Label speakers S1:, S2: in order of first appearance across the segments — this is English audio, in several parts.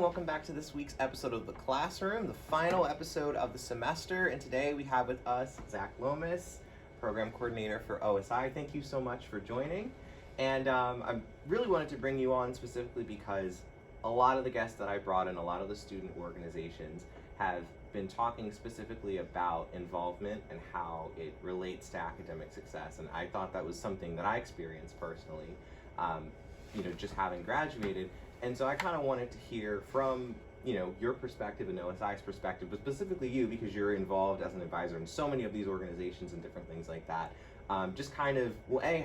S1: welcome back to this week's episode of The Classroom, the final episode of the semester. And today we have with us Zac Lomas, Program Coordinator for OSI. Thank you so much for joining. And I really wanted to bring you on specifically because a lot of the guests that I brought in, a lot of the student organizations have been talking specifically about involvement and how it relates to academic success. And I thought that was something that I experienced personally, just having graduated. And so I kind of wanted to hear from, your perspective and OSI's perspective, but specifically you, because you're involved as an advisor in so many of these organizations and different things like that. Just kind of,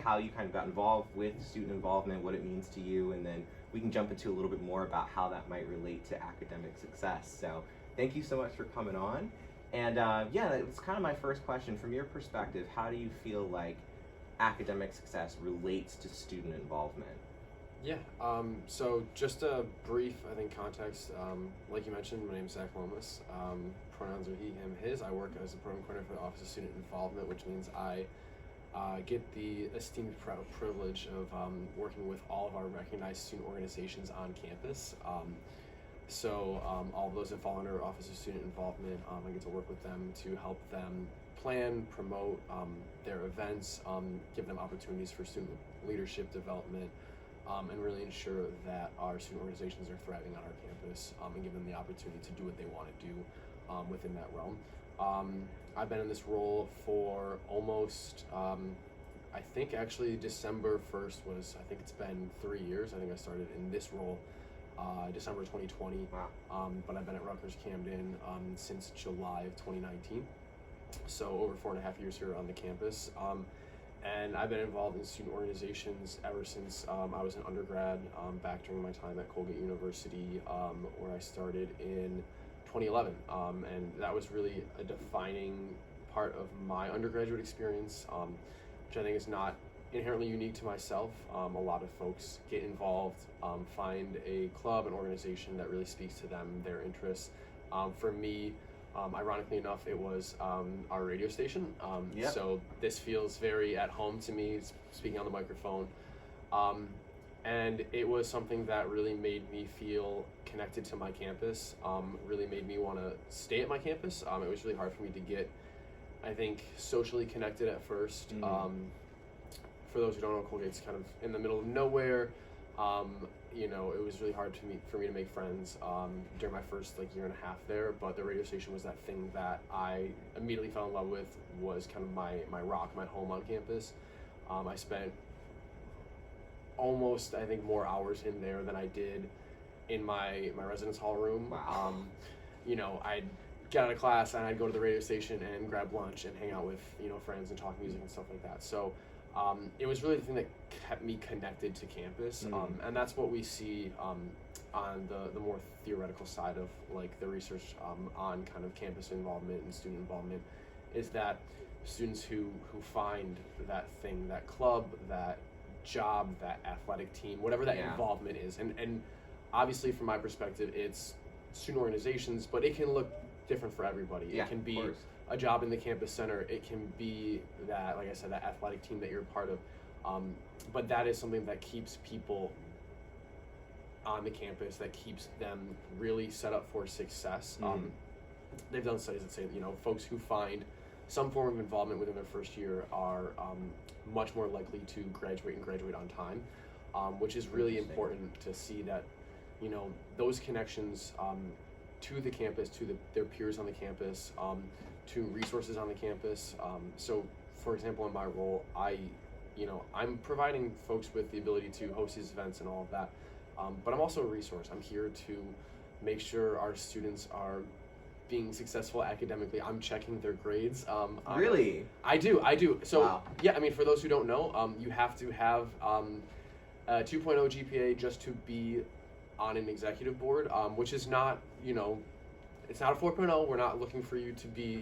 S1: how you kind of got involved with student involvement, what it means to you, and then we can jump into a little bit more about how that might relate to academic success. So thank you so much for coming on. And it's kind of my first question. From your perspective, how do you feel like academic success relates to student involvement?
S2: Yeah, so just a brief, context. Like you mentioned, my name is Zac Lomas. Pronouns are he, him, his. I work as a program coordinator for the Office of Student Involvement, which means I get the esteemed privilege of working with all of our recognized student organizations on campus. So all of those that fall under Office of Student Involvement, I get to work with them to help them plan, promote their events, give them opportunities for student leadership development, and really ensure that our student organizations are thriving on our campus, and give them the opportunity to do what they want to do within that realm. I've been in this role for almost, December 1st it's been 3 years. I think I started in this role December 2020.
S1: Wow.
S2: But I've been at Rutgers Camden since July of 2019. So over 4.5 years here on the campus. And I've been involved in student organizations ever since I was an undergrad, back during my time at Colgate University, where I started in 2011. And that was really a defining part of my undergraduate experience, which I think is not inherently unique to myself. A lot of folks get involved, find a club, an organization that really speaks to them, their interests. For me, ironically enough, it was our radio station.
S1: Yep.
S2: So this feels very at home to me, speaking on the microphone. And it was something that really made me feel connected to my campus, really made me want to stay at my campus. It was really hard for me to get, socially connected at first.
S1: Mm-hmm.
S2: For those who don't know, Colgate's kind of in the middle of nowhere. It was really hard for me to make friends during my first year and a half there, but the radio station was that thing that I immediately fell in love with, was kind of my rock, my home on campus. I spent almost, more hours in there than I did in my residence hall room.
S1: Wow.
S2: I'd get out of class and I'd go to the radio station and grab lunch and hang out with, friends and talk music and stuff like that. So it was really the thing that kept me connected to campus, and that's what we see on the more theoretical side of the research on kind of campus involvement and student involvement, is that students who find that thing, that club, that job, that athletic team, whatever that involvement is, and obviously from my perspective it's student organizations, but it can look different for everybody.
S1: Yeah,
S2: it can be a job in the campus center, it can be that, like I said, that athletic team that you're a part of, but that is something that keeps people on the campus, that keeps them really set up for success. They've done studies that say folks who find some form of involvement within their first year are much more likely to graduate on time, which is really important to see that those connections to the campus, to their peers on the campus, to resources on the campus. So for example, in my role, I'm providing folks with the ability to host these events and all of that, but I'm also a resource. I'm here to make sure our students are being successful academically. I'm checking their grades.
S1: Really?
S2: I do. So
S1: wow.
S2: Yeah, for those who don't know, you have to have a 2.0 GPA just to be on an executive board, which is not, it's not a 4.0. We're not looking for you to be,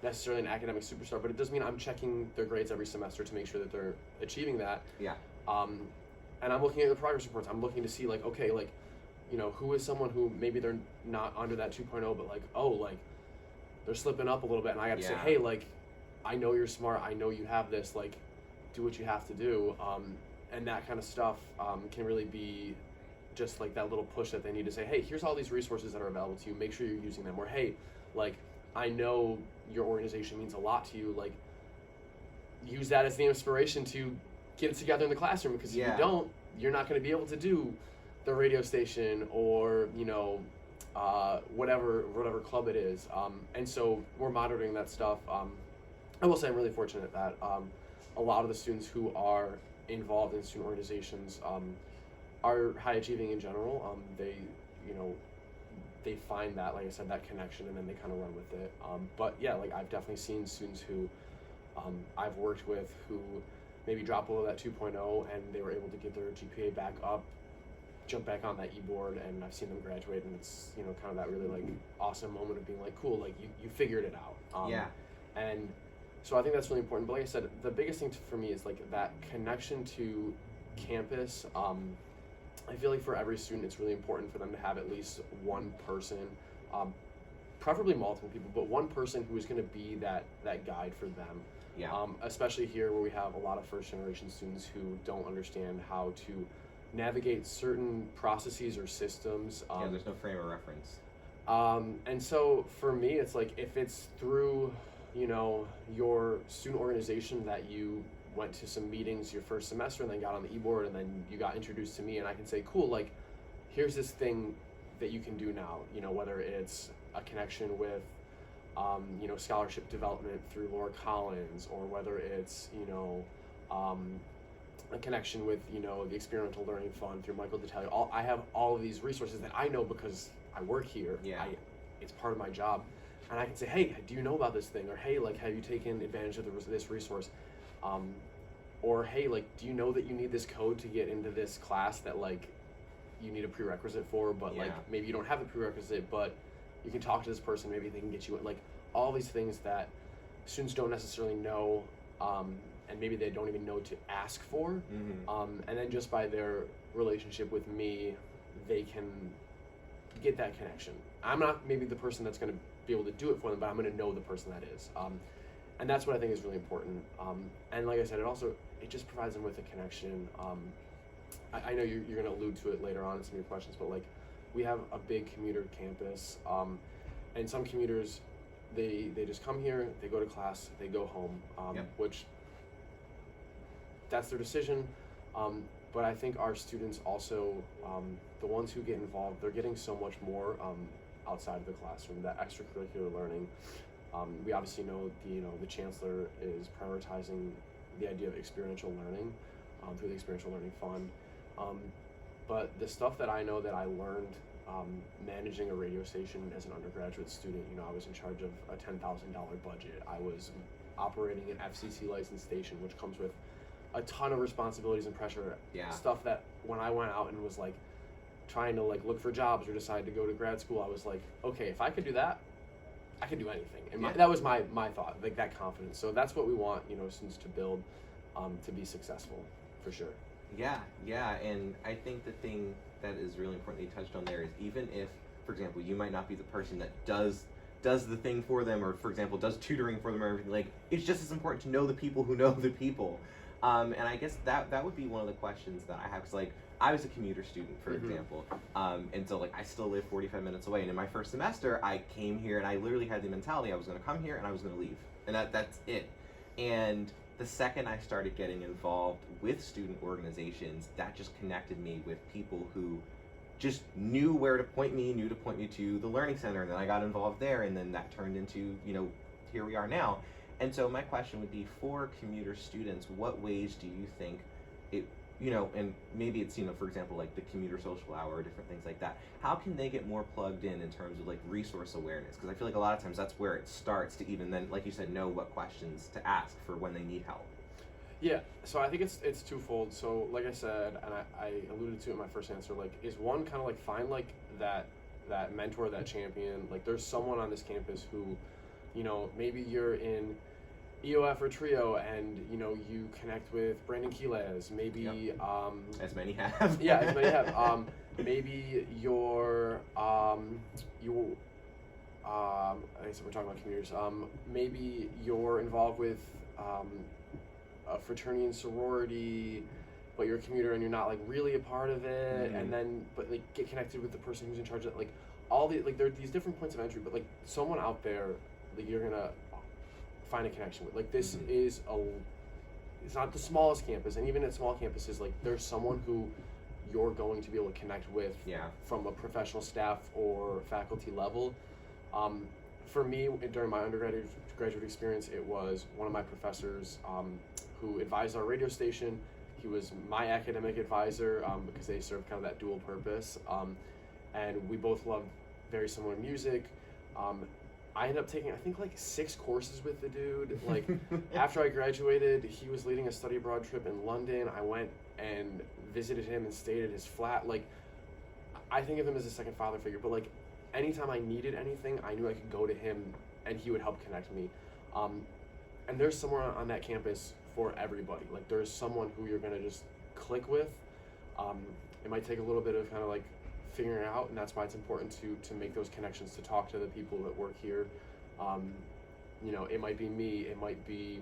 S2: necessarily an academic superstar, but it does mean I'm checking their grades every semester to make sure that they're achieving that.
S1: Yeah.
S2: And I'm looking at the progress reports. I'm looking to see who is someone who maybe they're not under that 2.0, but they're slipping up a little bit, and I got to say, hey, I know you're smart. I know you have this. Do what you have to do. And that kind of stuff can really be just like that little push that they need to say, hey, here's all these resources that are available to you, make sure you're using them. Or hey, like, I know your organization means a lot to you, like, use that as the inspiration to get it together in the classroom, because if you don't, you're not going to be able to do the radio station or, you know, whatever club it is. And so we're monitoring that stuff. I will say I'm really fortunate that a lot of the students who are involved in student organizations are high achieving in general. They, you know, they find that, like I said, that connection, and then they kind of run with it. But yeah, like I've definitely seen students who I've worked with who maybe drop below that 2.0 and they were able to get their GPA back up, jump back on that e-board, and I've seen them graduate, and it's, you know, kind of that really like awesome moment of being like, cool, like you figured it out. And so I think that's really important. But like I said, the biggest thing for me is like that connection to campus. I feel like for every student, it's really important for them to have at least one person, preferably multiple people, but one person who is going to be that guide for them. Especially here where we have a lot of first generation students who don't understand how to navigate certain processes or systems.
S1: There's no frame of reference.
S2: And so for me, it's like if it's through, you know, your student organization that you went to some meetings your first semester and then got on the e-board and then you got introduced to me, and I can say, cool, like here's this thing that you can do now, you know, whether it's a connection with you know, scholarship development through Laura Collins, or whether it's, you know, a connection with, you know, the Experimental Learning Fund through Michael Detalio. I have all of these resources that I know because I work here. It's part of my job, and I can say, hey, do you know about this thing? Or hey, like, have you taken advantage of this resource? Or hey, like, do you know that you need this code to get into this class that like you need a prerequisite for, but like maybe you don't have the prerequisite, but you can talk to this person, maybe they can get you, like, all these things that students don't necessarily know, and maybe they don't even know to ask for. And then just by their relationship with me, they can get that connection. I'm not maybe the person that's going to be able to do it for them, but I'm going to know the person that is. And that's what I think is really important. And like I said, it just provides them with a connection. I know you're going to allude to it later on in some of your questions, but like, we have a big commuter campus, and some commuters, they just come here, they go to class, they go home, which that's their decision. But I think our students also, the ones who get involved, they're getting so much more outside of the classroom, that extracurricular learning. We obviously know the chancellor is prioritizing the idea of experiential learning through the Experiential Learning Fund. But the stuff that I know that I learned managing a radio station as an undergraduate student, you know, I was in charge of a $10,000 budget. I was operating an FCC licensed station, which comes with a ton of responsibilities and pressure. Stuff that when I went out and was like trying to like look for jobs or decide to go to grad school, I was like, okay, if I could do that, I could do anything. And that was my thought, like that confidence. So that's what we want, you know, students to build to be successful, for sure.
S1: And I think the thing that is really important that you touched on there is, even if, for example, you might not be the person that does the thing for them, or for example does tutoring for them or everything, like, it's just as important to know the people who know the people. And I guess that would be one of the questions that I have, because like I was a commuter student, for example, and so like I still live 45 minutes away, and in my first semester I came here and I literally had the mentality I was going to come here and I was going to leave, and that's it. And the second I started getting involved with student organizations, that just connected me with people who just knew where to point me, knew to point me to the Learning Center, and then I got involved there, and then that turned into, you know, here we are now. And so my question would be, for commuter students, what ways do you think it, you know, and maybe it's, you know, for example, like the commuter social hour or different things like that, how can they get more plugged in terms of like resource awareness? Because I feel like a lot of times that's where it starts, to even then, like you said, know what questions to ask for when they need help.
S2: Yeah, so I think it's twofold. So like I said, and I alluded to it in my first answer, like, is one, kind of like find like that mentor, that champion. Like, there's someone on this campus who, you know, maybe you're in EOF or Trio, and you know, you connect with Brandon Quiles, maybe
S1: as many have.
S2: As many have. Maybe you're I guess we're talking about commuters. Maybe you're involved with a fraternity and sorority, but you're a commuter and you're not like really a part of it, and then but like get connected with the person who's in charge of it. Like all the like there are these different points of entry, but like someone out there that you're gonna find a connection with. Like this is it's not the smallest campus, and even at small campuses, like there's someone who you're going to be able to connect with from a professional staff or faculty level. For me, during my undergraduate experience, it was one of my professors who advised our radio station. He was my academic advisor because they served kind of that dual purpose. And we both loved very similar music. I ended up taking, I think, like 6 courses with the dude. Like, after I graduated, he was leading a study abroad trip in London. I went and visited him and stayed at his flat. Like, I think of him as a second father figure, but like, anytime I needed anything, I knew I could go to him and he would help connect me. And there's somewhere on that campus for everybody. Like, there's someone who you're gonna just click with. It might take a little bit of kind of like figuring it out, and that's why it's important to make those connections, to talk to the people that work here. You know, it might be me, it might be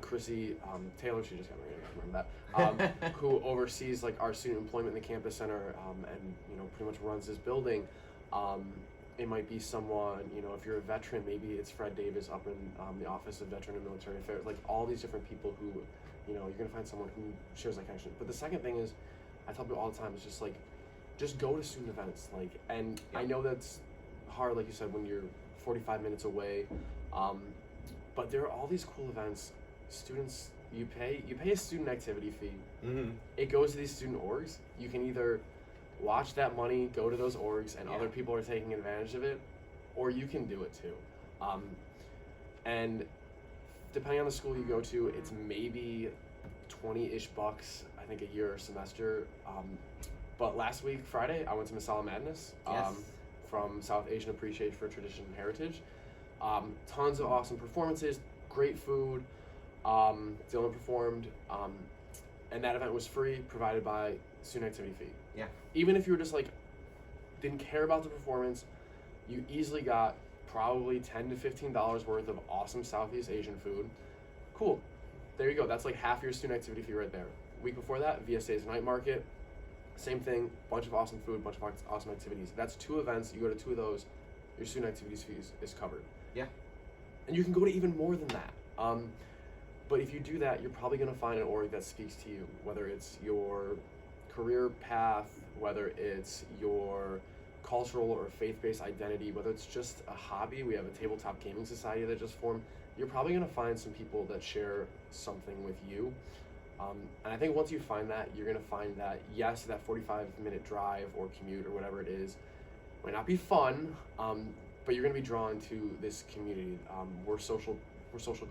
S2: Chrissy Taylor, she just got married, I can't remember that, who oversees like our student employment in the campus center, and you know, pretty much runs this building. It might be someone, you know, if you're a veteran, maybe it's Fred Davis up in the Office of Veteran and Military Affairs. Like all these different people who, you know, you're gonna find someone who shares that connection. But the second thing is, I tell people all the time, is just like, just go to student events. Like, and I know that's hard, like you said, when you're 45 minutes away, but there are all these cool events. Students, you pay a student activity fee. It goes to these student orgs. You can either watch that money go to those orgs and other people are taking advantage of it, or you can do it too. And depending on the school you go to, it's maybe 20-ish bucks, I think, a year or semester. But last week, Friday, I went to Masala Madness from South Asian Appreciation for Tradition and Heritage. Tons of awesome performances, great food. Dylan performed, and that event was free, provided by student activity fee. Yeah. Even if you were just like, didn't care about the performance, you easily got probably $10 to $15 worth of awesome Southeast Asian food. Cool. There you go. That's like half your student activity fee right there. Week before that, VSA's night market. Same thing, bunch of awesome food, bunch of awesome activities. That's 2 events. You go to 2 of those, your student activities fees is covered. Yeah. And you can go to even more than that. But if you do that, you're probably going to find an org that speaks to you, whether it's your career path, whether it's your cultural or faith-based identity, whether it's just a hobby. We have a tabletop gaming society that just formed. You're probably going to find some people that share something with you. And I think once you find that, you're going to find that, yes, that 45-minute drive or commute or whatever it is might not be fun, but you're going to be drawn to this community. We're social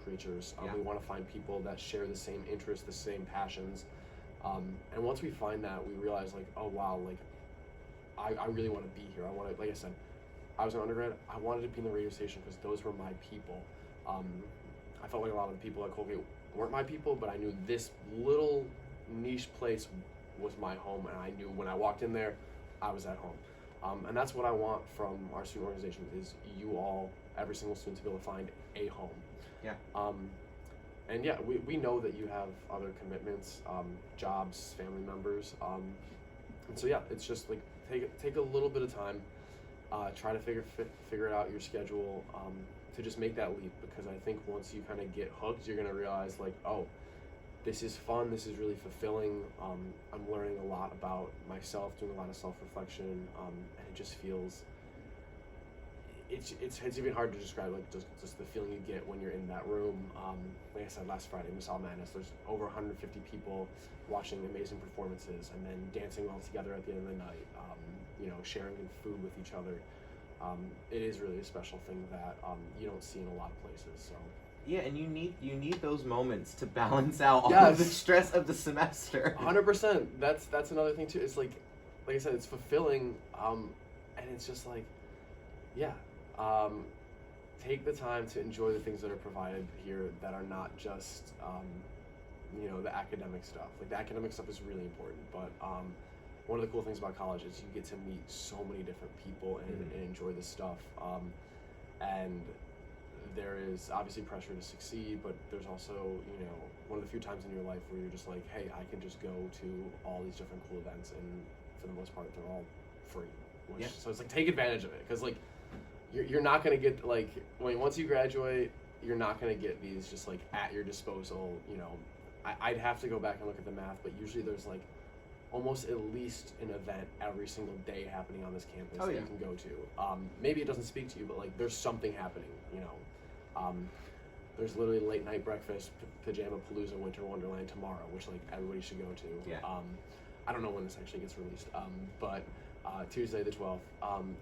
S2: creatures. We want to find people that share the same interests, the same passions. And once we find that, we realize, like, oh wow, like I really want to be here. I want to, like I said, I was an undergrad. I wanted to be in the radio station because those were my people. I felt like a lot of the people at Colgate weren't my people, but I knew this little niche place was my home, and I knew when I walked in there, I was at home. And that's what I want from our student organization, is you all, every single student, to be able to find a home. Yeah. And yeah, we know that you have other commitments, jobs, family members, and so yeah, it's just like take a little bit of time, try to figure out your schedule, to just make that leap, because I think once you kind of get hooked, you're gonna realize, like, oh, this is fun, this is really fulfilling. I'm learning a lot about myself, doing a lot of self-reflection, and it just feels. It's even hard to describe, like just the feeling you get when you're in that room. Like I said, last Friday, Masala Madness, there's over 150 people watching amazing performances and then dancing all together at the end of the night, you know, sharing food with each other. It is really a special thing that you don't see in a lot of places. So.
S1: Yeah, and you need those moments to balance out all of the stress of the semester.
S2: 100%. That's another thing too. It's like I said, it's fulfilling, and it's just like, yeah. Take the time to enjoy the things that are provided here that are not just, you know, the academic stuff. Like, the academic stuff is really important, but one of the cool things about college is you get to meet so many different people and enjoy this stuff. And there is obviously pressure to succeed, but there's also, you know, one of the few times in your life where you're just like, hey, I can just go to all these different cool events, and for the most part, they're all free.
S1: Yeah.
S2: So it's like, take advantage of it, because like you're not gonna get like once you graduate, you're not gonna get these just like at your disposal. You know, I'd have to go back and look at the math, but usually there's like almost at least an event every single day happening on this campus that you can go to. Maybe it doesn't speak to you, but like there's something happening, you know. There's literally late night breakfast, pajama palooza, winter wonderland tomorrow, which like everybody should go to.
S1: Yeah.
S2: I don't know when this actually gets released, but Tuesday the 12th,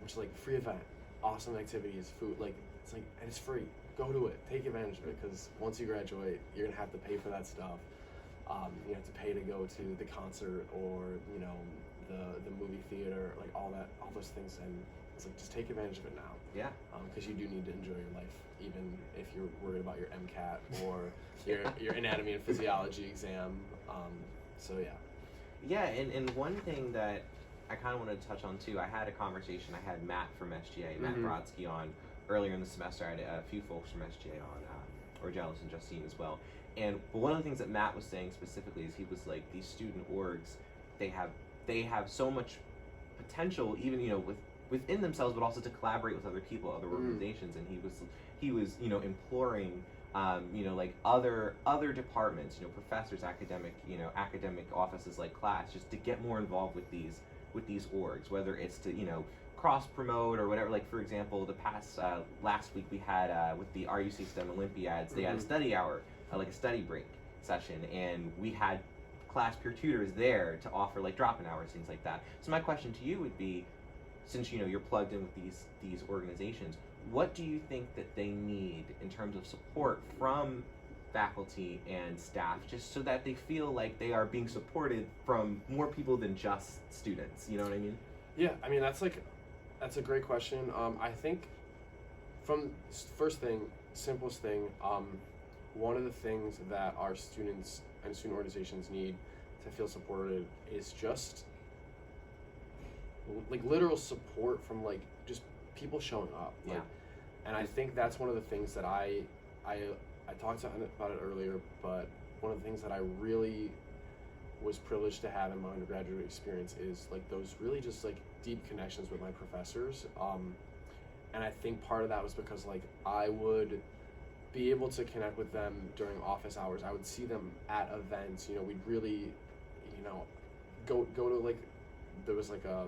S2: which is like free event, awesome activities, food, like it's like, and it's free. Go to it, take advantage of it, because once you graduate, you're gonna have to pay for that stuff. You have to pay to go to the concert, or you know, the movie theater, like all those things, and it's like, just take advantage of it now.
S1: Yeah.
S2: Because you do need to enjoy your life, even if you're worried about your MCAT or your anatomy and physiology exam. So yeah.
S1: Yeah, and one thing that I kind of wanted to touch on too, I had a conversation, I had Matt from SGA, Matt Brodsky, on earlier in the semester. I had a few folks from SGA on, Orgelis and Justine as well. But one of the things that Matt was saying specifically is he was like, these student orgs, they have so much potential, even, you know, within themselves, but also to collaborate with other people, other organizations. And he was you know, imploring, you know, like other departments, you know, professors, academic offices like class, just to get more involved with these orgs, whether it's to, you know, cross promote or whatever. Like for example, the past last week we had with the RUC STEM Olympiads, they had a study hour, like a study break session, and we had class peer tutors there to offer like drop-in hours, things like that. So my question to you would be, since you know you're plugged in with these organizations, what do you think that they need in terms of support from faculty and staff, just so that they feel like they are being supported from more people than just students? You know what I mean?
S2: Yeah, I mean that's a great question. I think from simplest thing, one of the things that our students and student organizations need to feel supported is just like literal support from like just people showing up. Like,
S1: Yeah.
S2: And I think that's one of the things that I talked about it earlier, but one of the things that I really was privileged to have in my undergraduate experience is like those really just like deep connections with my professors. And I think part of that was because like I would be able to connect with them during office hours. I would see them at events. You know, we'd really, you know, go to like, there was like a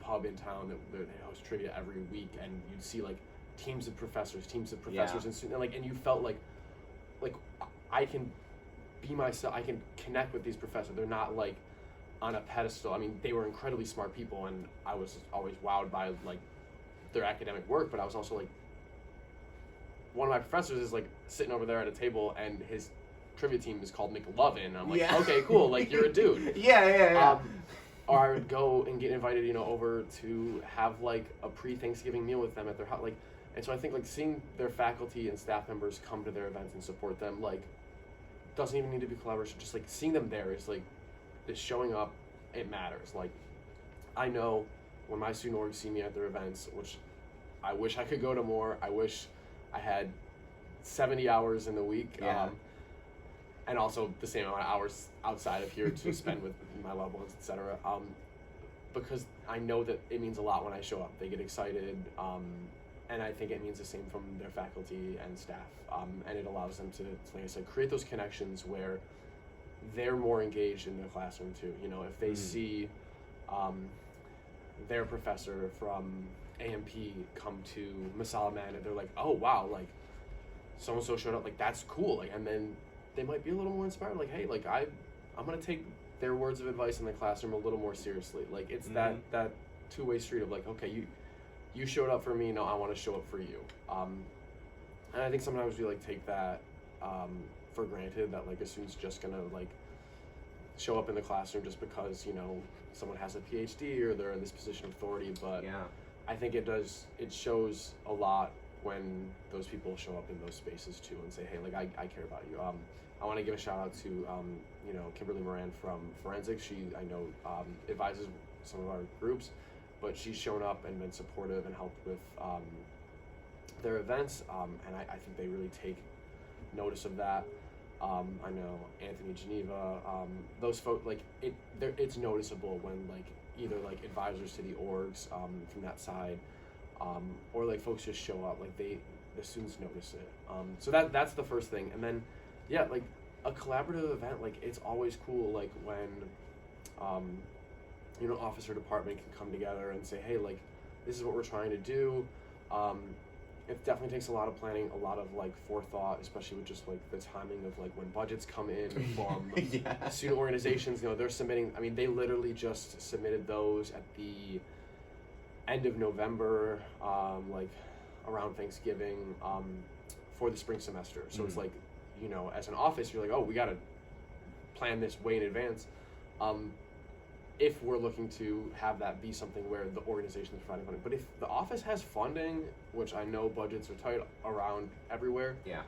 S2: pub in town that they host trivia every week, and you'd see like teams of professors and students, and like, and you felt like I can be myself. I can connect with these professors. They're not like on a pedestal. I mean, they were incredibly smart people, and I was always wowed by like their academic work, but I was also like, one of my professors is like sitting over there at a table, and his trivia team is called McLovin. I'm like, okay, cool, like you're a dude.
S1: Yeah.
S2: Or I would go and get invited, you know, over to have like a pre-Thanksgiving meal with them at their house, like, and so I think like seeing their faculty and staff members come to their events and support them, like, doesn't even need to be collaboration. Just like seeing them there is showing up. It matters. Like, I know when my student orgs see me at their events, which I wish I could go to more. I wish I had 70 hours in the week, and also the same amount of hours outside of here to spend with my loved ones, etc. Because I know that it means a lot when I show up. They get excited, and I think it means the same from their faculty and staff. And it allows them to, like I said, create those connections where they're more engaged in the classroom too. You know, if they see their professor from AMP come to Masala Man, and they're like, oh wow, like so and so showed up, like that's cool, like, and then they might be a little more inspired, like, hey, like I'm gonna take their words of advice in the classroom a little more seriously. Like it's that two-way street of like, okay, you showed up for me, now I want to show up for you. And I think sometimes we like take that for granted, that like a student's just gonna like show up in the classroom just because, you know, someone has a PhD or they're in this position of authority. But I think it shows a lot when those people show up in those spaces too and say, hey, like I care about you. I want to give a shout out to you know, Kimberly Moran from Forensics. She, I know, advises some of our groups, but she's shown up and been supportive and helped with their events, and I think they really take notice of that. I know Anthony Geneva, those folks, like it's noticeable when like either like advisors to the orgs from that side, or like folks just show up, like the students notice it. So that's the first thing, and then yeah, like a collaborative event, like it's always cool, like when office or department can come together and say, hey, like this is what we're trying to do. It definitely takes a lot of planning, a lot of like forethought, especially with just like the timing of like when budgets come in from
S1: Yeah.
S2: student organizations. They're submitting, I mean, they literally just submitted those at the end of November, like around Thanksgiving, for the spring semester. So it's like, as an office, you're like, oh, we got to plan this way in advance. If we're looking to have that be something where the organization is providing funding. But if the office has funding, which I know budgets are tight around everywhere,
S1: Yeah.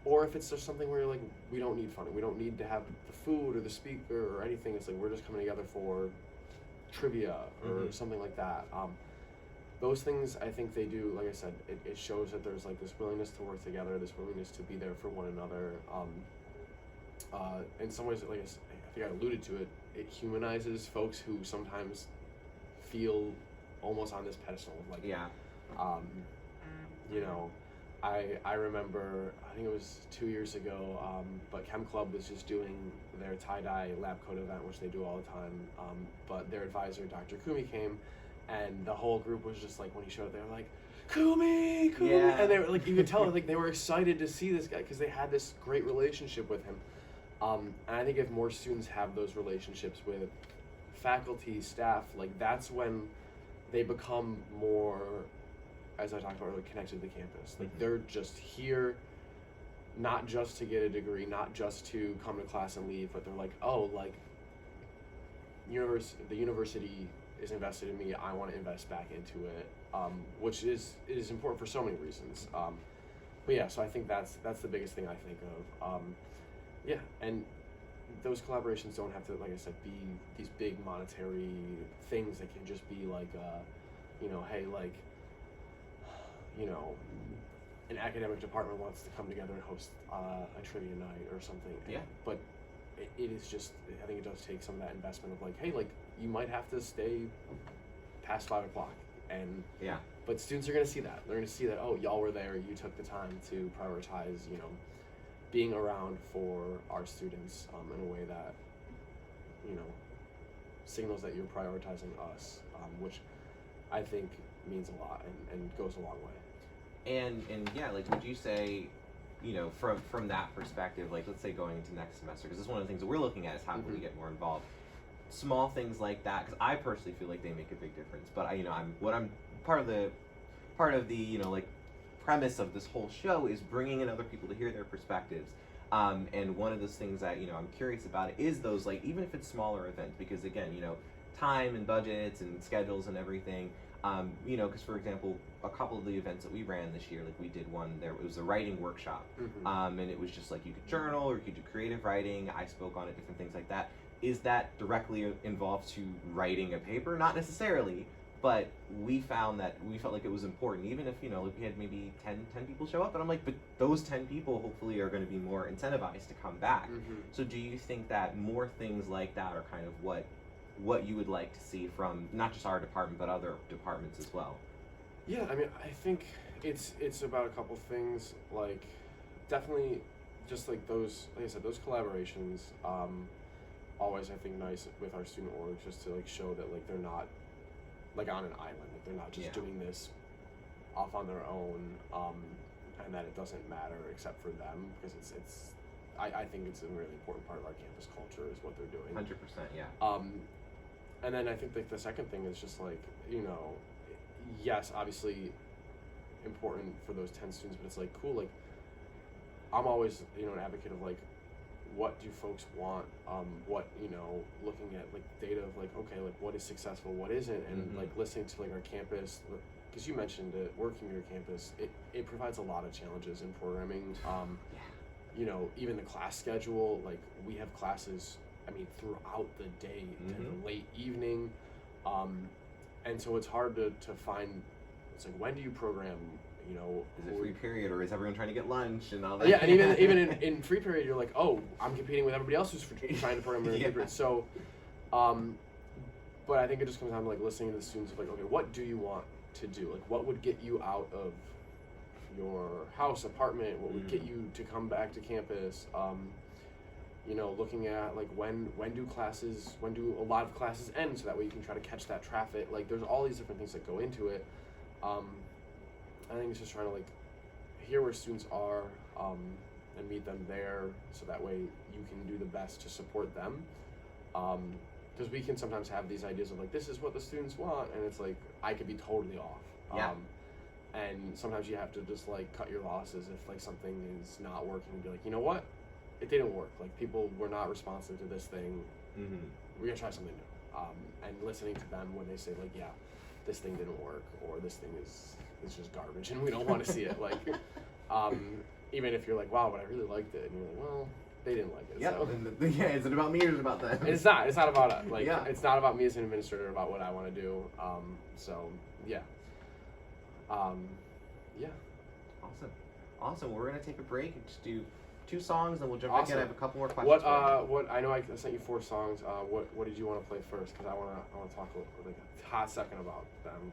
S2: or if it's just something where you're like, we don't need funding, we don't need to have the food or the speaker or anything, it's like we're just coming together for trivia or something like that. Those things, I think they do, like I said, it shows that there's like this willingness to work together, this willingness to be there for one another. In some ways, like I think I alluded to it, it humanizes folks who sometimes feel almost on this pedestal of like,
S1: Yeah.
S2: I remember, I think it was 2 years ago, but Chem Club was just doing their tie-dye lab coat event, which they do all the time, but their advisor, Dr. Kumi, came, and the whole group was just like, when he showed up, they were like, Kumi!
S1: Yeah.
S2: And they were like, you could tell, like they were excited to see this guy because they had this great relationship with him. And I think if more students have those relationships with faculty, staff, like that's when they become more, as I talked about earlier, connected to the campus. Like they're just here, not just to get a degree, not just to come to class and leave, but they're like, oh, like the university is invested in me. I want to invest back into it, which is important for so many reasons. But yeah, so I think that's the biggest thing I think of. Yeah, and those collaborations don't have to, like I said, be these big monetary things. They can just be like, hey, like, an academic department wants to come together and host a trivia night or something.
S1: Yeah.
S2: But it is just, I think it does take some of that investment of like, hey, like, you might have to stay past 5 o'clock. And
S1: Yeah.
S2: but students are going to see that. They're going to see that, oh, y'all were there. You took the time to prioritize, being around for our students in a way that, signals that you're prioritizing us, which I think means a lot and goes a long way.
S1: And yeah, like would you say, from that perspective, like let's say going into next semester, because this is one of the things that we're looking at is how can we get more involved. Small things like that, because I personally feel like they make a big difference. But I'm part of the like premise of this whole show is bringing in other people to hear their perspectives. And one of those things that I'm curious about is those, like, even if it's smaller events, because again, time and budgets and schedules and everything. Because for example, a couple of the events that we ran this year, like we did one there, it was a writing workshop, and it was just like you could journal or you could do creative writing. I spoke on it, different things like that. Is that directly involved to writing a paper? Not necessarily, but we felt like it was important, even if like we had maybe 10 people show up, and I'm like, but those 10 people hopefully are going to be more incentivized to come back. So do you think that more things like that are kind of what you would like to see from not just our department but other departments as well?
S2: Yeah, I mean, I think it's about a couple things, like definitely just like those, like I said, those collaborations, always I think nice with our student orgs, just to like show that like they're not like on an island, like they're not just doing this off on their own, and that it doesn't matter except for them, because I think it's a really important part of our campus culture is what they're doing.
S1: 100%, yeah.
S2: And then I think like the second thing is just like, yes, obviously important for those 10 students, but it's like cool, like I'm always, an advocate of like, what do folks want, looking at like data of like, okay, like what is successful, what isn't, and like listening to like our campus, because you mentioned it, working your campus, it provides a lot of challenges in programming. Even the class schedule, like we have classes, I mean, throughout the day, to the late evening, and so it's hard to find, it's like, when do you program you know,
S1: Is it free period, or is everyone trying to get lunch and all that?
S2: yeah, and even in free period, you're like, oh, I'm competing with everybody else who's trying to program in free period. So, but I think it just comes down to like listening to the students of like, okay, what do you want to do? Like, what would get you out of your house, apartment? What would get you to come back to campus? You know, looking at like when do a lot of classes end, so that way you can try to catch that traffic. Like, there's all these different things that go into it. I think it's just trying to like hear where students are, and meet them there, so that way you can do the best to support them. Because we can sometimes have these ideas of like, this is what the students want, and it's like, I could be totally off.
S1: Yeah.
S2: And sometimes you have to just like cut your losses if like something is not working, and be like, you know what, it didn't work. Like, people were not responsive to this thing. We're gonna try something new. And listening to them when they say like, yeah, this thing didn't work, or this thing is just garbage and we don't want to see it. Like, even if you're like, wow, but I really liked it, and you're like, well, they didn't like it.
S1: Yeah.
S2: So.
S1: Yeah. Is it about me or is it about them?
S2: It's not about it. Like,
S1: yeah.
S2: It's not about me as an administrator, about what I want to do. So yeah. Yeah.
S1: Awesome. We're gonna take a break and just do 2 songs, and we'll jump back in. I have a couple more questions.
S2: What I know I sent you 4 songs. What did you want to play first? Because I want to talk like a hot second about them.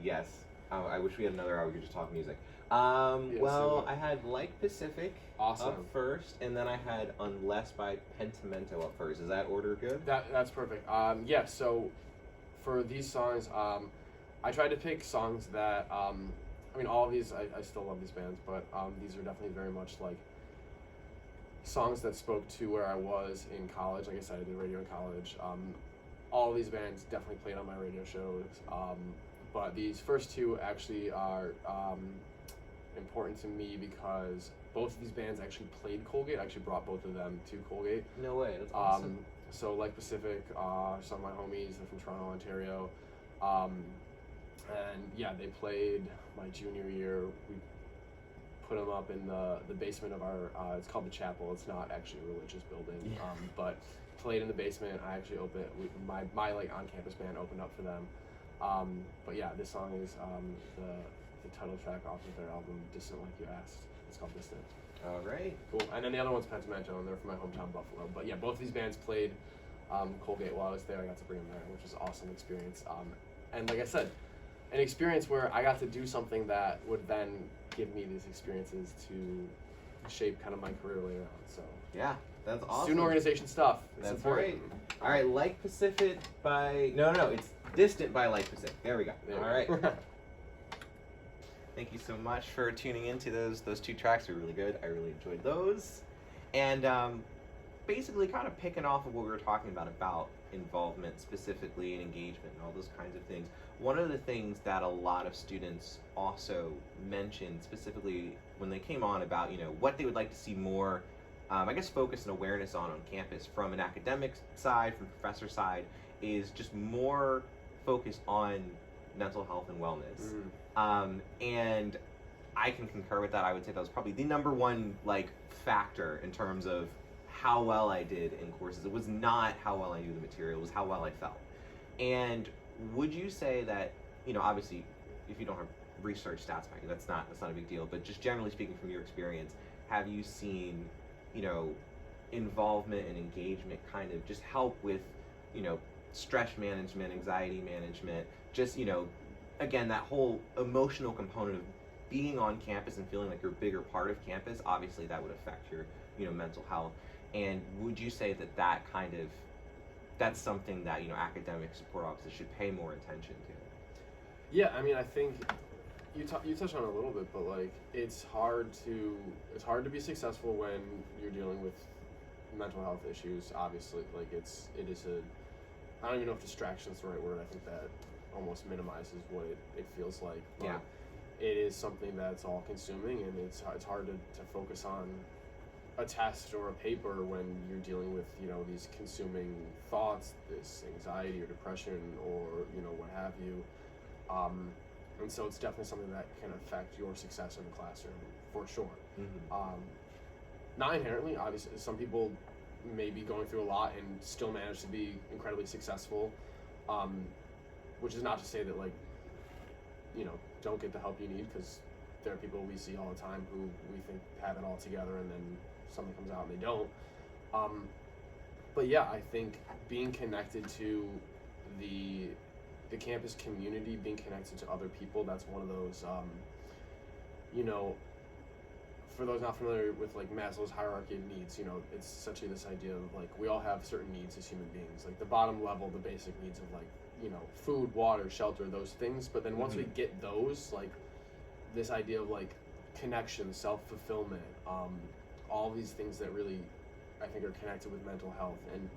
S1: Yes. I wish we had another hour we could just talk music. I had Like Pacific up first, and then I had Unless by Pentimento up first. Is that order good?
S2: That's perfect. Yeah, so for these songs, I tried to pick songs that, I mean, all of these, I still love these bands, but these are definitely very much like songs that spoke to where I was in college. Like I said, I did radio in college. All of these bands definitely played on my radio shows. But these first 2 actually are important to me because both of these bands actually played Colgate. I actually brought both of them to Colgate.
S1: No way, that's awesome.
S2: So Like Pacific, some of my homies, they're from Toronto, Ontario. And yeah, they played my junior year. We put them up in the basement of our, it's called the Chapel. It's not actually a religious building, but played in the basement. I actually my like on-campus band opened up for them. But yeah, this song is the title track off of their album Distant Like You Asked. It's called Distant.
S1: All right.
S2: Cool. And then the other one's Pentimento, and they're from my hometown Buffalo. But yeah, both of these bands played Colgate while I was there. I got to bring them there, which was an awesome experience. And like I said, an experience where I got to do something that would then give me these experiences to shape kind of my career later on. So
S1: yeah, that's awesome.
S2: Student organization stuff.
S1: That's great. All right, Like Pacific by no, it's Distant by Like Pacific. There we go. All right. Thank you so much for tuning into those 2 tracks. They're really good. I really enjoyed those. And basically kind of picking off of what we were talking about involvement specifically and engagement and all those kinds of things. One of the things that a lot of students also mentioned specifically when they came on about, you know, what they would like to see more, I guess, focus and awareness on campus from an academic side, from professor side, is just more focus on mental health and wellness. And I can concur with that. I would say that was probably the number one like factor in terms of how well I did in courses. It was not how well I knew the material, it was how well I felt. And would you say that, you know, obviously if you don't have research stats back, that's not a big deal, but just generally speaking from your experience, have you seen, you know, involvement and engagement kind of just help with, you know, stress management, anxiety management, just, you know, again, that whole emotional component of being on campus and feeling like you're a bigger part of campus? Obviously that would affect your, you know, mental health. And would you say that that's something that, you know, academic support offices should pay more attention to?
S2: Yeah, I mean, I think you touched on it a little bit, but like it's hard to be successful when you're dealing with mental health issues. Obviously, like it is I don't even know if distraction is the right word. I think that almost minimizes what it feels like. But
S1: yeah.
S2: It is something that's all consuming, and it's hard to focus on a test or a paper when you're dealing with, you know, these consuming thoughts, this anxiety or depression or, you know, what have you. And so it's definitely something that can affect your success in the classroom for sure. Not inherently, obviously, some people may be going through a lot and still manage to be incredibly successful, which is not to say that, like, you know, don't get the help you need, because there are people we see all the time who we think have it all together, and then something comes out and they don't. But yeah, I think being connected to the campus community, being connected to other people, that's one of those, you know, for those not familiar with like Maslow's hierarchy of needs, you know, it's essentially this idea of like we all have certain needs as human beings, like the bottom level, the basic needs of like, you know, food, water, shelter, those things. But then once we get those, like this idea of like connection, self-fulfillment, all these things that really I think are connected with mental health. And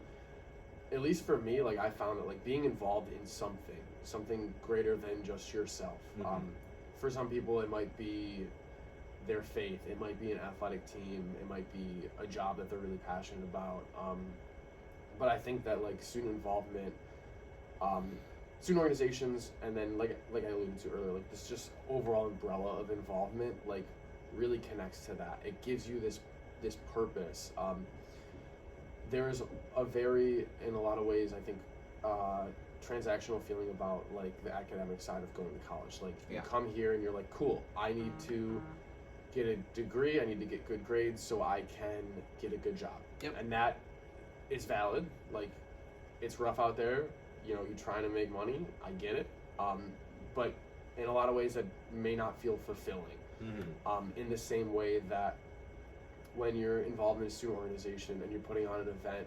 S2: at least for me, like I found that like being involved in something greater than just yourself. For some people it might be their faith, it might be an athletic team, it might be a job that they're really passionate about. But I think that like student involvement, student organizations, and then like I alluded to earlier, like this just overall umbrella of involvement like really connects to that. It gives you this purpose. There's a very, in a lot of ways, I think, transactional feeling about like the academic side of going to college. Like you come here and you're like, cool, I need to get a degree, I need to get good grades so I can get a good job. And that is valid. Like it's rough out there, you know, you're trying to make money, I get it. But in a lot of ways that may not feel fulfilling. In the same way that when you're involved in a student organization and you're putting on an event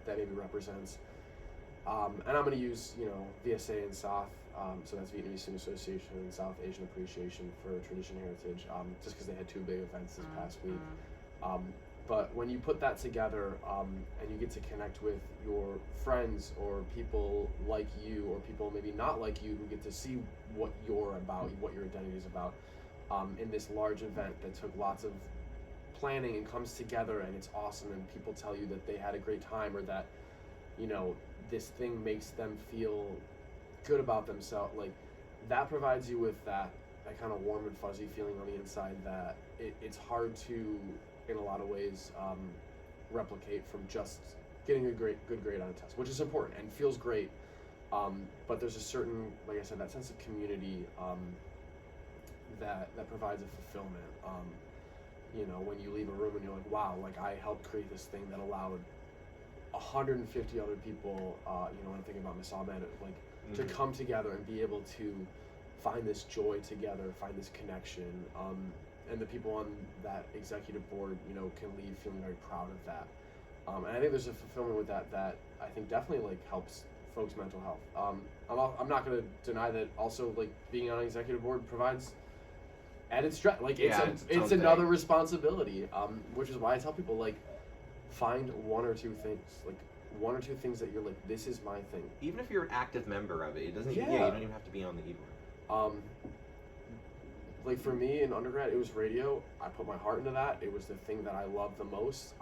S2: that maybe represents, and I'm going to use, you know, VSA and SOF, so that's Vietnamese Student Association and South Asian Appreciation for Tradition Heritage, just because they had two big events this past week. But when you put that together and you get to connect with your friends or people like you or people maybe not like you who get to see what you're about, what your identity is about, in this large event that took lots of planning and comes together and it's awesome and people tell you that they had a great time or that, you know, this thing makes them feel good about themselves, like that provides you with that kind of warm and fuzzy feeling on the inside that it's hard to, in a lot of ways, replicate from just getting a good grade on a test, which is important and feels great. But there's a certain, like I said, that sense of community that provides a fulfillment. You know, when you leave a room and you're like, wow, like I helped create this thing that allowed 150 other people, you know, when I'm thinking about Miss Ahmed, like to come together and be able to find this joy together, find this connection. And the people on that executive board, you know, can leave feeling very proud of that. And I think there's a fulfillment with that I think definitely like helps folks' mental health. I'm not going to deny that also like being on an executive board provides added stress. Like it's another responsibility, which is why I tell people like find one or two things that you're like, this is my thing. Even if you're an active member of it, it doesn't. You don't even have to be on the e-board. Like for me in undergrad, it was radio. I put my heart into that. It was the thing that I loved the most.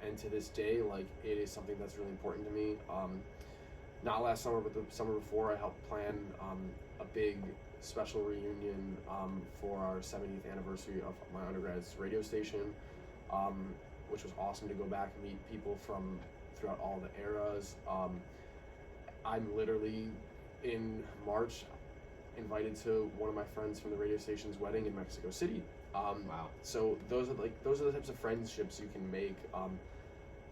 S2: And to this day, like it is something that's really important to me. Not last summer, but the summer before, I helped plan a big special reunion for our 70th anniversary of my undergrad's radio station, which was awesome to go back and meet people from throughout all the eras. I'm literally in March invited to one of my friends from the radio station's wedding in Mexico City. Wow. So those are the types of friendships you can make.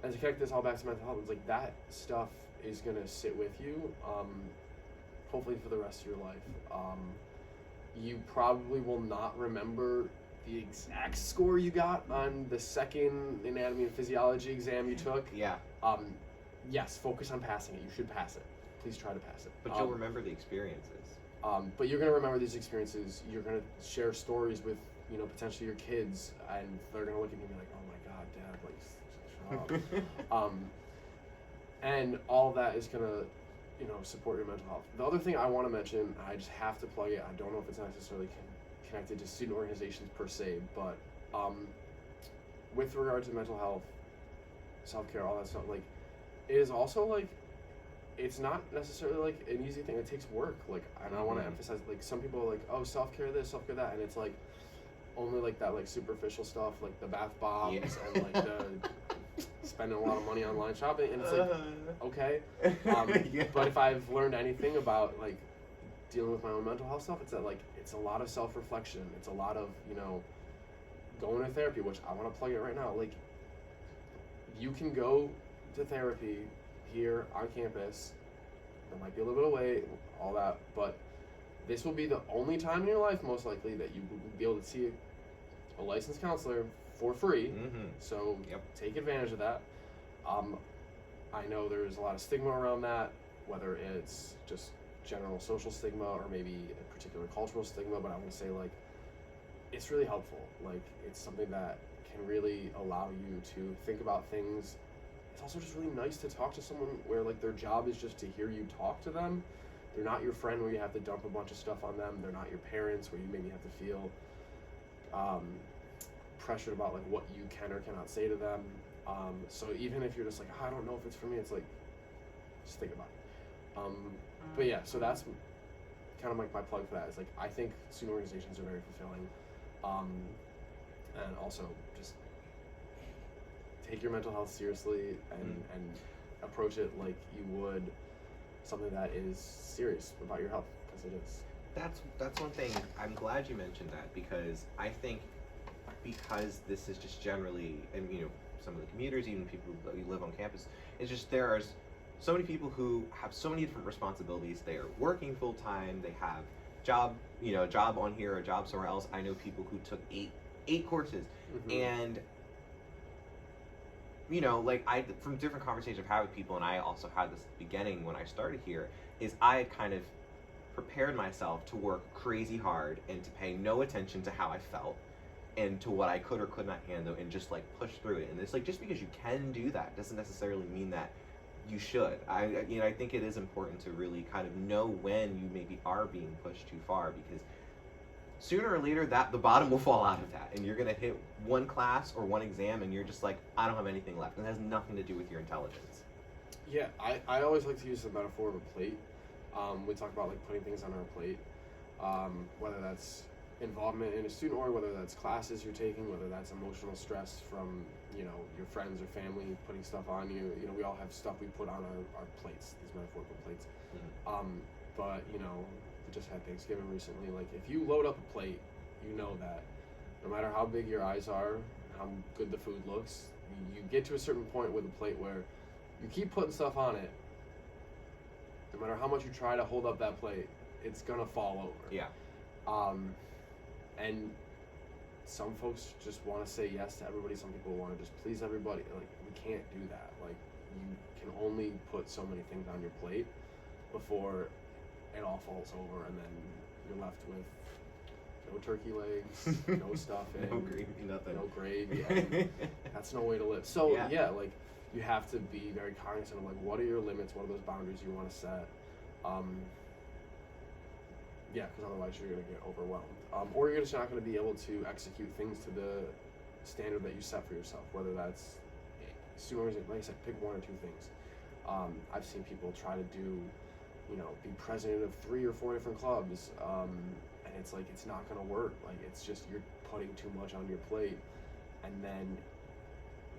S2: And to connect this all back to mental health, it's like that stuff is gonna sit with you, hopefully for the rest of your life. You probably will not remember the exact score you got on the second anatomy and physiology exam you took. Yes, focus on passing it. You should pass it. Please try to pass it.
S1: But you'll remember the experiences.
S2: But you're going to remember these experiences. You're going to share stories with, you know, potentially your kids, and they're going to look at you and be like, oh my God, Dad, like, shut up. And all of that is going to, you know, support your mental health. The other thing I want to mention, I just have to plug it. I don't know if it's necessarily connected to student organizations per se, but with regard to mental health, self-care, all that stuff, like, it is also like, it's not necessarily like an easy thing. It takes work. Like, and I want to emphasize, like, some people are like, oh, self-care this, self-care that, and it's like only like that, like superficial stuff, like the bath bombs and like the spending a lot of money online shopping, and it's like, okay. But if I've learned anything about like dealing with my own mental health stuff, it's that like it's a lot of self-reflection. It's a lot of, you know, going to therapy, which I want to plug it right now. Like, you can go to therapy here on campus. There might be a little bit of wait, all that, but this will be the only time in your life, most likely, that you will be able to see a licensed counselor for free. So take advantage of that. I know there's a lot of stigma around that, whether it's just general social stigma or maybe a particular cultural stigma, but I want to say, like, it's really helpful. Like, it's something that can really allow you to think about things. It's also just really nice to talk to someone where, like, their job is just to hear you talk to them. They're not your friend where you have to dump a bunch of stuff on them. They're not your parents where you maybe have to feel pressured about, like, what you can or cannot say to them. So even if you're just like, I don't know if it's for me, it's like, just think about it. But yeah, so that's kind of like my plug for that. Is like, I think student organizations are very fulfilling. And also just take your mental health seriously and approach it like you would something that is serious about your health, because it is.
S1: That's one thing. I'm glad you mentioned that, because I think because this is just generally, and you know, some of the commuters, even people that live on campus, it's just there are so many people who have so many different responsibilities. They are working full time. They have job on here, a job somewhere else. I know people who took eight courses, and you know, like, from different conversations I've had with people, and I also had this beginning when I started here, is I had kind of prepared myself to work crazy hard and to pay no attention to how I felt and to what I could or could not handle, and just like push through it. And it's like, just because you can do that doesn't necessarily mean that you should. I think it is important to really kind of know when you maybe are being pushed too far, because sooner or later the bottom will fall out of that, and you're gonna hit one class or one exam and you're just like, I don't have anything left, and it has nothing to do with your intelligence.
S2: Yeah, I always like to use the metaphor of a plate. We talk about like putting things on our plate, whether that's involvement in a student org, whether that's classes you're taking, whether that's emotional stress from, you know, your friends or family putting stuff on you. You know, we all have stuff we put on our plates, these metaphorical plates. But you know, we just had Thanksgiving recently. Like, if you load up a plate, you know that no matter how big your eyes are, how good the food looks, you get to a certain point with a plate where you keep putting stuff on it. No matter how much you try to hold up that plate, it's gonna fall over.
S1: Yeah.
S2: And some folks just want to say yes to everybody. Some people want to just please everybody. Like, we can't do that. Like, you can only put so many things on your plate before it all falls over, and then you're left with no turkey legs, no stuffing,
S1: no gravy, nothing.
S2: No gravy. And that's no way to live. So yeah, like, you have to be very cognizant of, like, what are your limits, what are those boundaries you want to set. Yeah, because otherwise you're going to get overwhelmed. Or you're just not going to be able to execute things to the standard that you set for yourself, whether that's student organization. Like I said, pick one or two things. I've seen people try to do, you know, be president of 3 or 4 different clubs, and it's like, it's not going to work. Like, it's just, you're putting too much on your plate, and then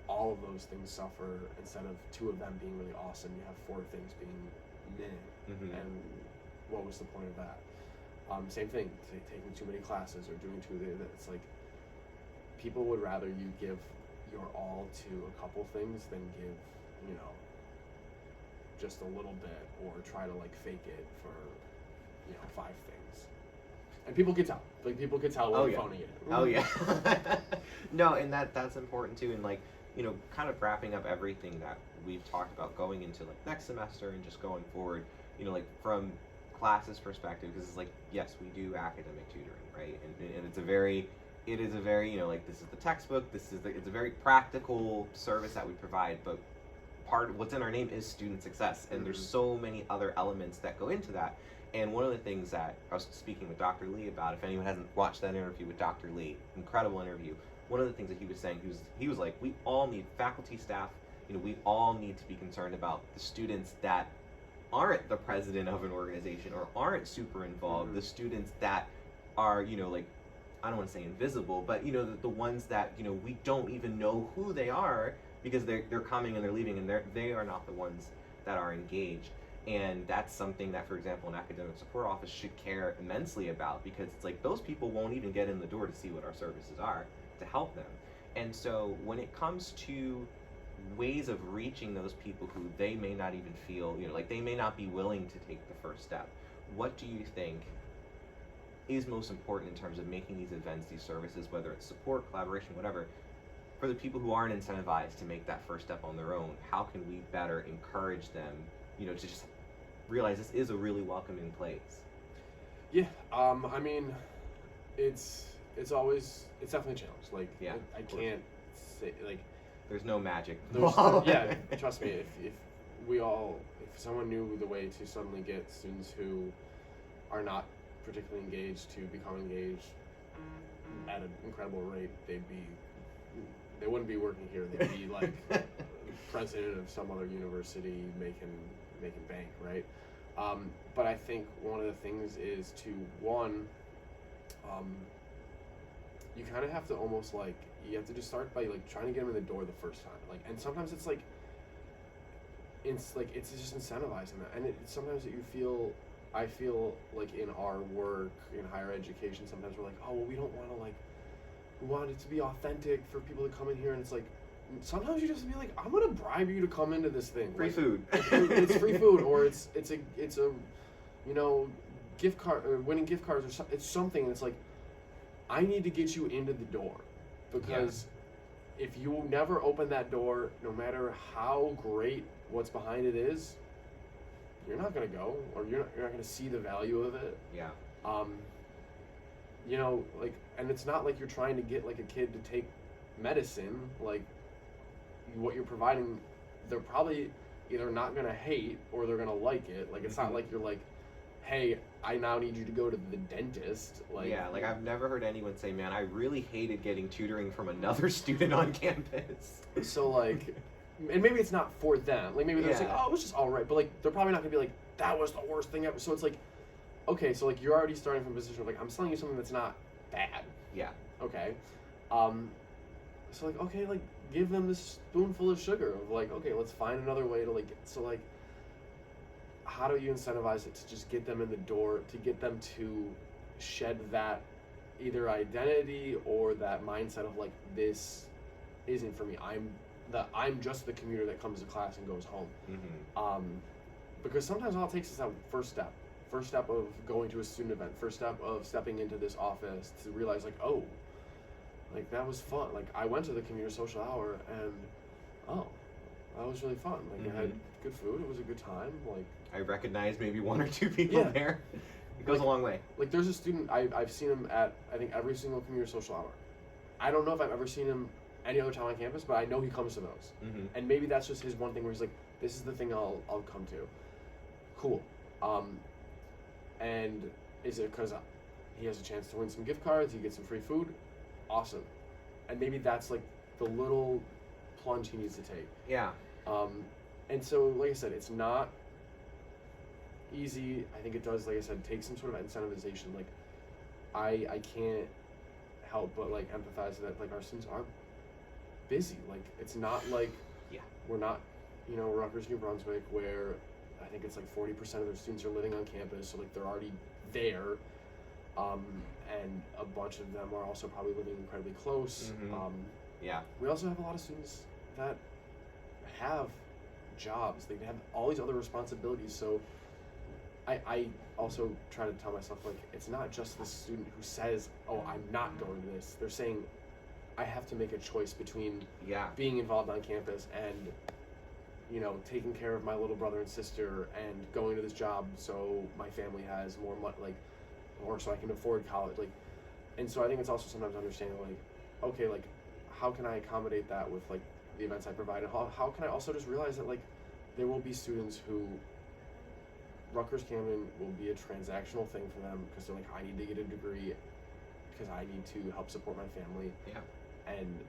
S2: all of those things suffer. Instead of 2 of them being really awesome, you have 4 things being meh. And what was the point of that? Same thing, taking too many classes or doing it's like, people would rather you give your all to a couple things than give, you know, just a little bit, or try to like fake it for, you know, 5 things. And people can tell. Like, people can tell when you're phoning it.
S1: Oh yeah. No, and that's important too. And like, you know, kind of wrapping up everything that we've talked about going into like next semester and just going forward, you know, like from classes perspective, because it's like, yes, we do academic tutoring, right? And it is a very, you know, like, this is the textbook, it's a very practical service that we provide, but part of what's in our name is student success, and there's so many other elements that go into that. And one of the things that I was speaking with Dr. Lee about, if anyone hasn't watched that interview with Dr. Lee, incredible interview, one of the things that he was saying, he was like, we all need faculty, staff, you know, we all need to be concerned about the students that aren't the president of an organization or aren't super involved, the students that are, you know, like, I don't want to say invisible, but, you know, the ones that, you know, we don't even know who they are, because they're coming and they're leaving, and they are not the ones that are engaged. And that's something that, for example, an academic support office should care immensely about, because it's like those people won't even get in the door to see what our services are to help them. And so when it comes to ways of reaching those people who they may not even feel, like they may not be willing to take the first step, what do you think is most important in terms of making these events, these services, whether it's support, collaboration, whatever, for the people who aren't incentivized to make that first step on their own? How can we better encourage them, to just realize this is a really welcoming place?
S2: Yeah, I mean, it's definitely a challenge. Like,
S1: yeah,
S2: I can't say, like,
S1: there's no magic.
S2: Yeah, trust me, if someone knew the way to suddenly get students who are not particularly engaged to become engaged at an incredible rate, they wouldn't be working here. They'd be like president of some other university making bank, right? But I think one of the things is to you kind of have to almost like, you have to just start by like trying to get them in the door the first time. Like, and sometimes it's just incentivizing that. And sometimes I feel like in our work in higher education, sometimes we're like, oh, well, we want it to be authentic for people to come in here. And it's like, sometimes you just be like, I'm gonna bribe you to come into this thing.
S1: Free food.
S2: It's free food, or it's a gift card, or winning gift cards, or it's something. And it's like, I need to get you into the door, because if you never open that door, no matter how great what's behind it is, you're not gonna go, or you're not gonna see the value of it.
S1: Yeah.
S2: Like, and it's not like you're trying to get like a kid to take medicine. Like, what you're providing, they're probably either not gonna hate or they're gonna like it. Like, it's not like you're like, hey, I now need you to go to the dentist. Like,
S1: yeah, like I've never heard anyone say, man, I really hated getting tutoring from another student on campus.
S2: So like, and maybe it's not for them. Like, maybe they're just like, oh, it was just all right. But like, they're probably not gonna be like, that was the worst thing ever. So it's like, okay, so like, you're already starting from a position of like, I'm selling you something that's not bad.
S1: Yeah.
S2: Okay. So like, okay, like, give them this spoonful of sugar of like, okay, let's find another way to like, so like, how do you incentivize it to just get them in the door, to get them to shed that either identity or that mindset of like, this isn't for me. I'm just the commuter that comes to class and goes home.
S1: Mm-hmm.
S2: Because sometimes all it takes is that first step of going to a student event, first step of stepping into this office to realize like, oh, like that was fun. Like, I went to the commuter social hour and, oh, that was really fun. Like,
S1: Mm-hmm.
S2: I had good food. It was a good time. Like,
S1: I recognized maybe one or two people there. It goes a long way.
S2: Like, there's a student, I've seen him at, I think, every single commuter social hour. I don't know if I've ever seen him any other time on campus, but I know he comes to those.
S1: Mm-hmm.
S2: And maybe that's just his one thing where he's like, this is the thing I'll come to. Cool. And is it because he has a chance to win some gift cards, he gets some free food? Awesome. And maybe that's like the little plunge he needs to take.
S1: Yeah.
S2: And so, like I said, it's not easy. I think it does, like I said, take some sort of incentivization. Like, I can't help but like empathize that like our students are busy. Like, it's not like we're not, Rutgers, New Brunswick, where I think it's like 40% of their students are living on campus, so like they're already there. And a bunch of them are also probably living incredibly close.
S1: Mm-hmm.
S2: We also have a lot of students that have jobs. They have all these other responsibilities. So I also try to tell myself, like, it's not just the student who says, oh, I'm not going to this. They're saying, I have to make a choice between being involved on campus and, taking care of my little brother and sister and going to this job so my family has more money, like, or so I can afford college. Like, and so I think it's also sometimes understanding, like, okay, like, how can I accommodate that with, like, the events I provide? And how can I also just realize that, like, there will be students who Rutgers Camden will be a transactional thing for them because they're like, I need to get a degree because I need to help support my family.
S1: Yeah.
S2: And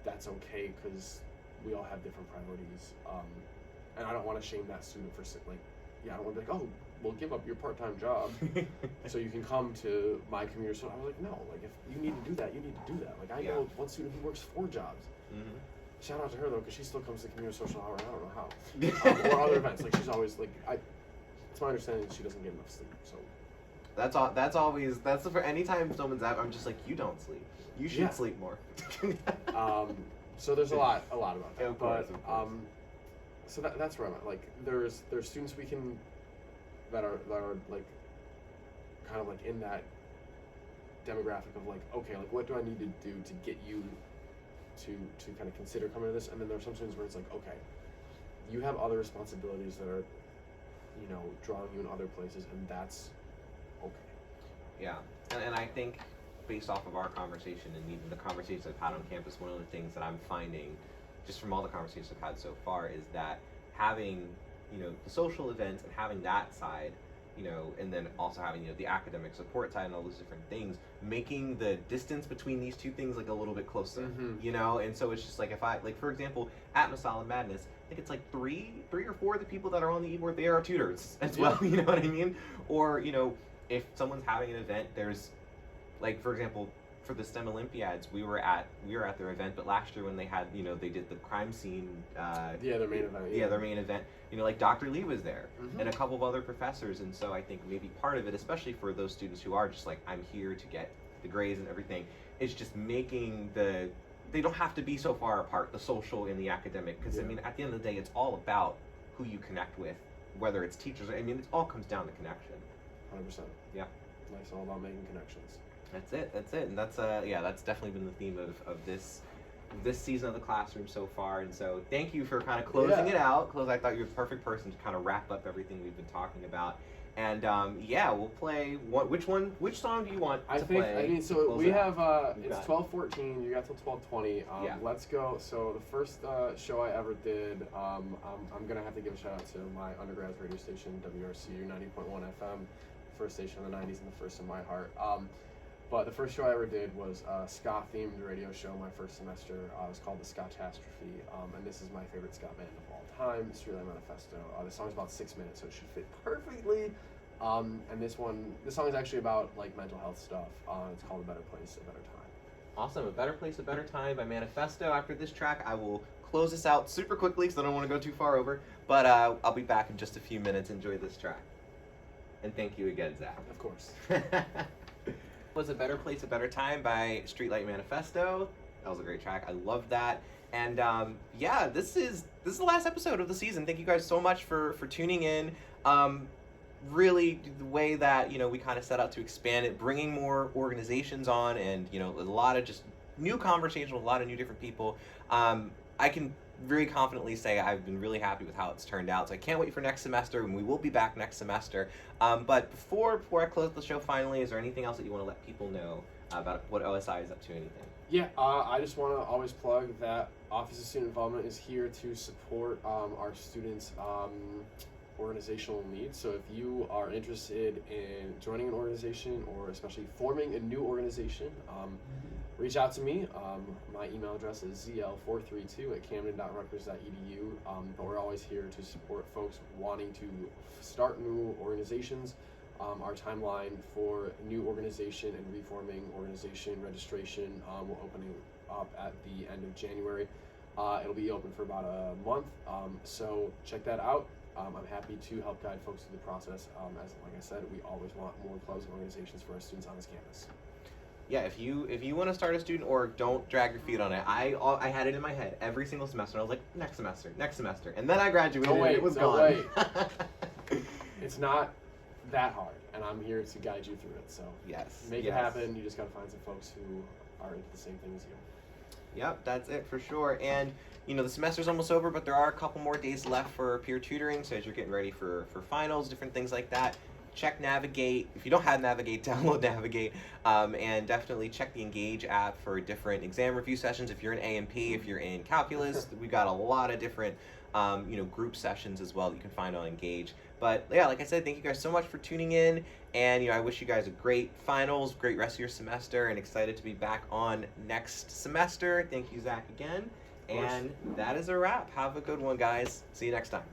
S2: that's okay because we all have different priorities. And I don't want to shame that student for like, I don't want to be like, oh, well, give up your part-time job so you can come to my commuter. So I was like, no, like, if you need to do that, you need to do that. Like, I know one student who works 4 jobs.
S1: Mm-hmm.
S2: shout out to her though, because she still comes to the community social hour. And I don't know how, or other events. Like she's always like, it's my understanding that she doesn't get enough sleep. So
S1: That's for anytime someone's out, I'm just like, you don't sleep. You should sleep more.
S2: So there's a lot about that.
S1: Of course.
S2: So that's where I'm at. Like there's students we can that are like kind of like in that demographic of like, okay, like what do I need to do to get you to kind of consider coming to this? And then there are some students where it's like, okay, you have other responsibilities that are, you know, drawing you in other places, and that's okay.
S1: Yeah, and I think based off of our conversation and even the conversations I've had on campus, one of the things that I'm finding just from all the conversations I've had so far is that having, you know, the social events and having that side, you know, and then also having, you know, the academic support side and all those different things, making the distance between these two things like a little bit closer, you know. And so it's just like, if I, like, for example, at Masala Madness, I think it's like three or four of the people that are on the e-board, they are tutors as well, you know what I mean? Or, you know, if someone's having an event, there's, like, for example, for the STEM Olympiads, we were at their event, but last year when they had, you know, they did the crime scene,
S2: their main event.
S1: Yeah, their main event. You know, like Dr. Lee was there, and a couple of other professors, and so I think maybe part of it, especially for those students who are just like, I'm here to get the grades and everything, is just making they don't have to be so far apart, the social and the academic, because I mean, at the end of the day, it's all about who you connect with, whether it's teachers. I mean, it all comes down to connection.
S2: 100%.
S1: Yeah.
S2: It's all about making connections.
S1: That's it, and that's that's definitely been the theme of this season of the classroom so far. And so thank you for kind of closing it out. I thought you were the perfect person to kind of wrap up everything we've been talking about. And we'll play which song do you want to play?
S2: I mean, so we have it's 12:14. You got till 12:20. Let's go. So the first show I ever did, I'm gonna have to give a shout out to my undergrad radio station, WRCU 90.1 FM, first station in the 90s and the first in my heart. But the first show I ever did was a ska-themed radio show my first semester. It was called The Ska-tastrophe, and this is my favorite ska band of all time, Streetlight Manifesto. The song's about 6 minutes, so it should fit perfectly. And this song is actually about like mental health stuff. It's called A Better Place, A Better Time.
S1: Awesome, A Better Place, A Better Time by Manifesto. After this track, I will close this out super quickly because I don't want to go too far over. But I'll be back in just a few minutes. Enjoy this track. And thank you again, Zach.
S2: Of course.
S1: Was A Better Place, A Better Time by Streetlight Manifesto. That was a great track. I love that. And this is the last episode of the season. Thank you guys so much for tuning in. Really, the way that, you know, we kind of set out to expand it, bringing more organizations on, and, you know, a lot of just new conversations with a lot of new different people. I can very confidently say I've been really happy with how it's turned out. So I can't wait for next semester, and we will be back next semester. But before I close the show finally, is there anything else that you want to let people know about what OSI is up to? Anything?
S2: Yeah, I just want to always plug that Office of Student Involvement is here to support our students' organizational needs. So if you are interested in joining an organization, or especially forming a new organization, reach out to me. My email address is zl432@camden.rutgers.edu. But we're always here to support folks wanting to start new organizations. Our timeline for new organization and reforming organization registration will open up at the end of January. It'll be open for about a month, so check that out. I'm happy to help guide folks through the process. As like I said, we always want more clubs and organizations for our students on this campus.
S1: Yeah, if you want to start a student org, don't drag your feet on it. I had it in my head every single semester. I was like, next semester, and then I graduated. And it was gone.
S2: It's not that hard, and I'm here to guide you through it. So make it happen. You just got to find some folks who are into the same thing as you.
S1: Yep, that's it for sure. And you know, the semester's almost over, but there are a couple more days left for peer tutoring. So as you're getting ready for finals, different things like that, check Navigate. If you don't have Navigate, download Navigate, and definitely check the Engage app for different exam review sessions. If you're in A&P, if you're in calculus, we've got a lot of different group sessions as well that you can find on Engage. But yeah, like I said, thank you guys so much for tuning in, and I wish you guys a great finals, great rest of your semester, and excited to be back on next semester. Thank you, Zach, again. And that is a wrap. Have a good one, guys. See you next time.